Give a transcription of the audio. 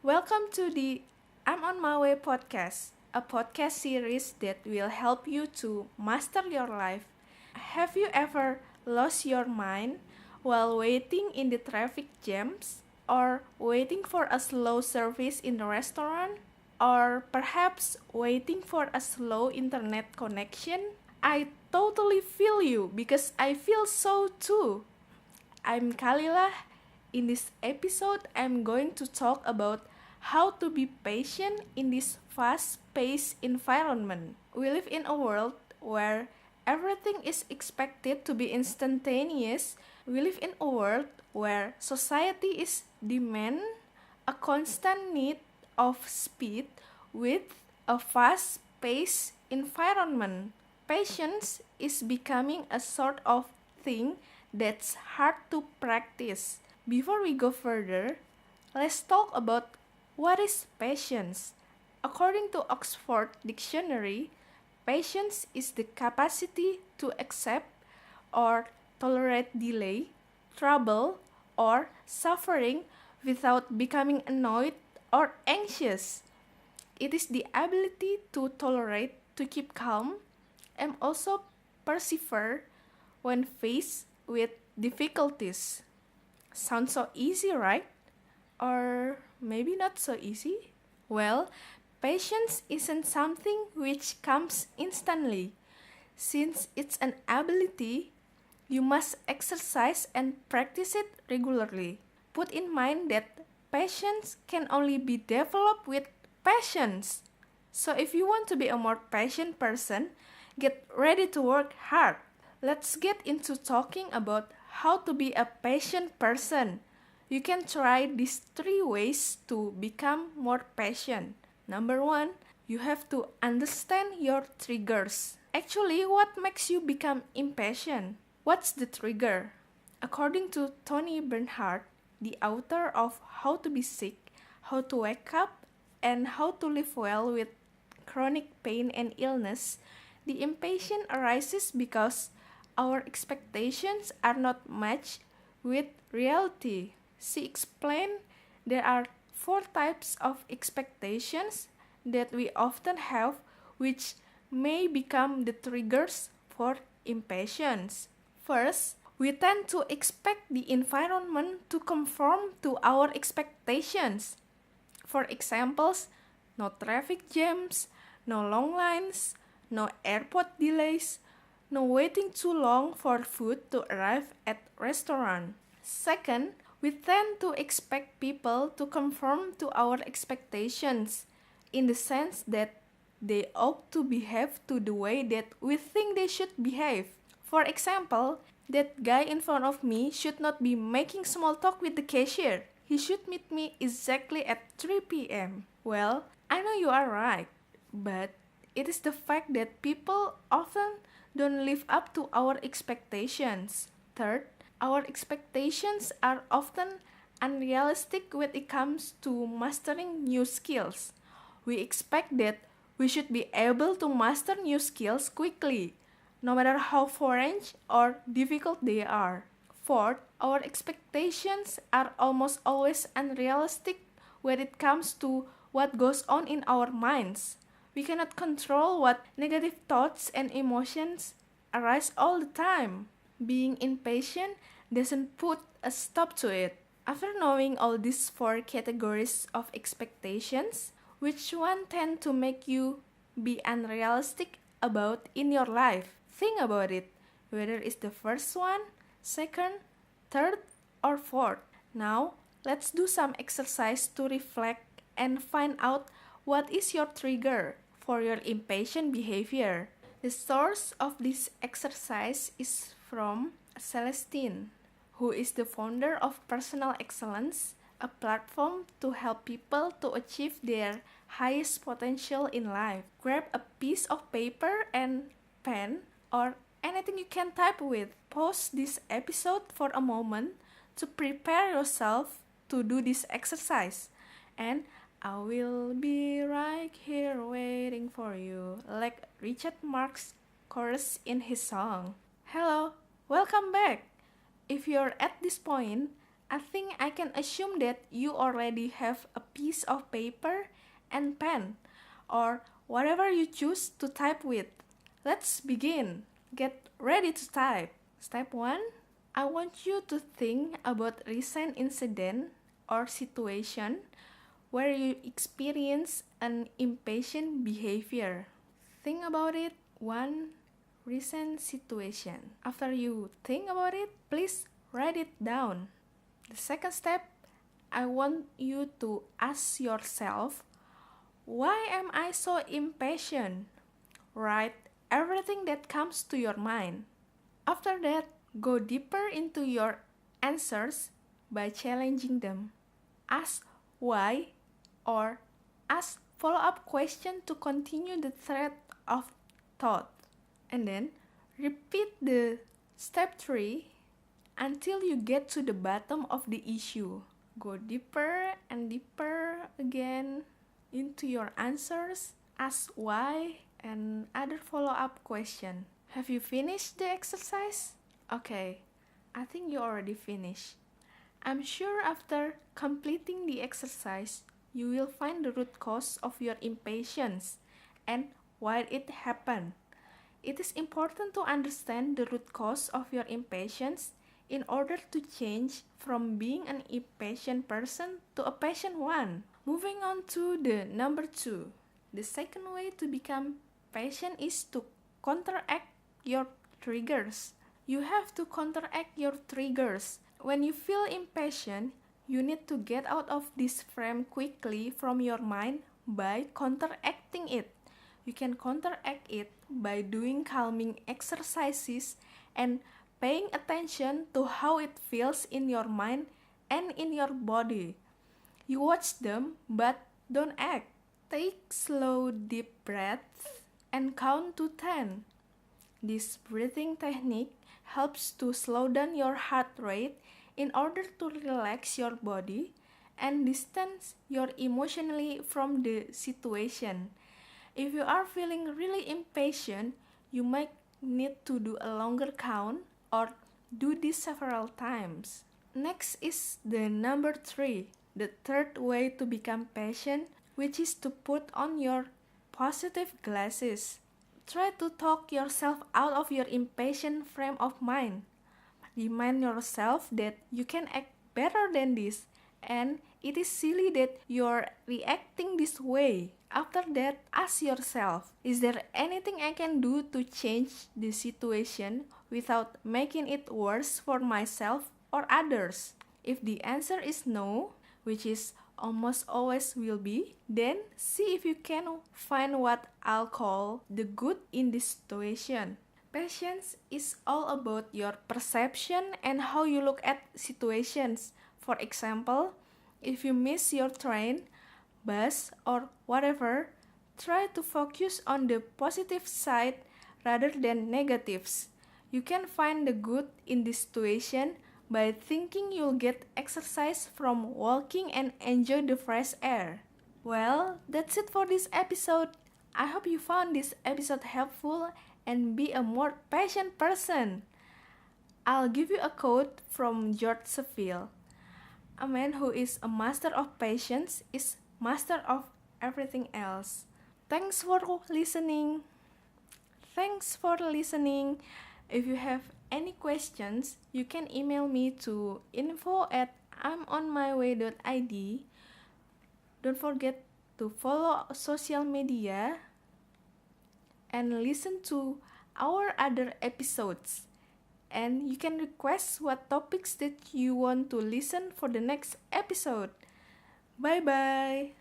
Welcome to the I'm on my way podcast, a podcast series that will help you to master your life. Have you ever lost your mind while waiting in the traffic jams, or waiting for a slow service in the restaurant, or perhaps waiting for a slow internet connection? I totally feel you because I feel so too. I'm Kalilah. In this episode, I'm going to talk about how to be patient in this fast-paced environment. We live in a world where everything is expected to be instantaneous. We live in a world where society is demand a constant need of speed with a fast-paced environment. Patience is becoming a sort of thing that's hard to practice. Before we go further, let's talk about what is patience. According to Oxford Dictionary, patience is the capacity to accept or tolerate delay, trouble, or suffering without becoming annoyed or anxious. It is the ability to tolerate, to keep calm, and also persevere when faced with difficulties. Sounds so easy, right? Or maybe not so easy? Well, patience isn't something which comes instantly. Since it's an ability, you must exercise and practice it regularly. Put in mind that patience can only be developed with patience. So if you want to be a more patient person, get ready to work hard. Let's get into talking about how to be a patient person. You can try these three ways to become more patient. Number one, you have to understand your triggers. Actually, what makes you become impatient? What's the trigger? According to Tony Bernhard, the author of How to Be Sick, How to Wake Up, and How to Live Well with Chronic Pain and Illness, the impatience arises because our expectations are not matched with reality. She explained there are four types of expectations that we often have, which may become the triggers for impatience. First, we tend to expect the environment to conform to our expectations. For examples, no traffic jams, no long lines, no airport delays, no waiting too long for food to arrive at restaurant. Second, we tend to expect people to conform to our expectations in the sense that they ought to behave to the way that we think they should behave. For example, that guy in front of me should not be making small talk with the cashier. He should meet me exactly at 3 p.m. Well, I know you are right, but it is the fact that people often don't live up to our expectations. Third, our expectations are often unrealistic when it comes to mastering new skills. We expect that we should be able to master new skills quickly, no matter how foreign or difficult they are. Fourth, our expectations are almost always unrealistic when it comes to what goes on in our minds. We cannot control what negative thoughts and emotions arise all the time. Being impatient doesn't put a stop to it. After knowing all these four categories of expectations, which one tend to make you be unrealistic about in your life? Think about it, whether it's the first one, second, third, or fourth. Now, let's do some exercise to reflect and find out what is your trigger for your impatient behavior. The source of this exercise is from Celestine, who is the founder of Personal Excellence, a platform to help people to achieve their highest potential in life. Grab a piece of paper and pen or anything you can type with. Pause this episode for a moment to prepare yourself to do this exercise. And I will be right here waiting for you, like Richard Marx chorus in his song. Hello, welcome back. If you're at this point, I think I can assume that you already have a piece of paper and pen, or whatever you choose to type with. Let's begin. Get ready to type. Step 1. I want you to think about recent incident or situation where you experience an impatient behavior. Think about it. One recent situation. After you think about it, please write it down. The second step, I want you to ask yourself, why am I so impatient? Write everything that comes to your mind. After that, go deeper into your answers by challenging them. Ask why or ask follow-up question to continue the thread of thought. And then repeat the step 3 until you get to the bottom of the issue. Go deeper and deeper again into your answers. Ask why and other follow-up question. Have you finished the exercise? Okay, I think you already finished. I'm sure after completing the exercise, you will find the root cause of your impatience and why it happened. It is important to understand the root cause of your impatience in order to change from being an impatient person to a patient one. Moving on to the number 2. The second way to become patient is to counteract your triggers. You have to counteract your triggers. When you feel impatient, you need to get out of this frame quickly from your mind by counteracting it. You can counteract it by doing calming exercises and paying attention to how it feels in your mind and in your body. You watch them, but don't act. Take slow, deep breaths and count to 10. This breathing technique helps to slow down your heart rate in order to relax your body and distance your emotionally from the situation. If you are feeling really impatient, you might need to do a longer count or do this several times. Next is the number 3, the third way to become patient, which is to put on your positive glasses. Try to talk yourself out of your impatient frame of mind. Remind yourself that you can act better than this, and it is silly that you're reacting this way. After that, ask yourself, is there anything I can do to change the situation without making it worse for myself or others? If the answer is no, which is almost always will be, then see if you can find what I'll call the good in this situation. Patience is all about your perception and how you look at situations. For example, if you miss your train, bus, or whatever, try to focus on the positive side rather than negatives. You can find the good in this situation by thinking you'll get exercise from walking and enjoy the fresh air. Well, that's it for this episode. I hope you found this episode helpful and be a more patient person. I'll give you a quote from George Seville. A man who is a master of patience is master of everything else. Thanks for listening. If you have any questions, you can email me to info@imonmyway.id. Don't forget to follow social media and listen to our other episodes. And you can request what topics that you want to listen for the next episode. Bye bye.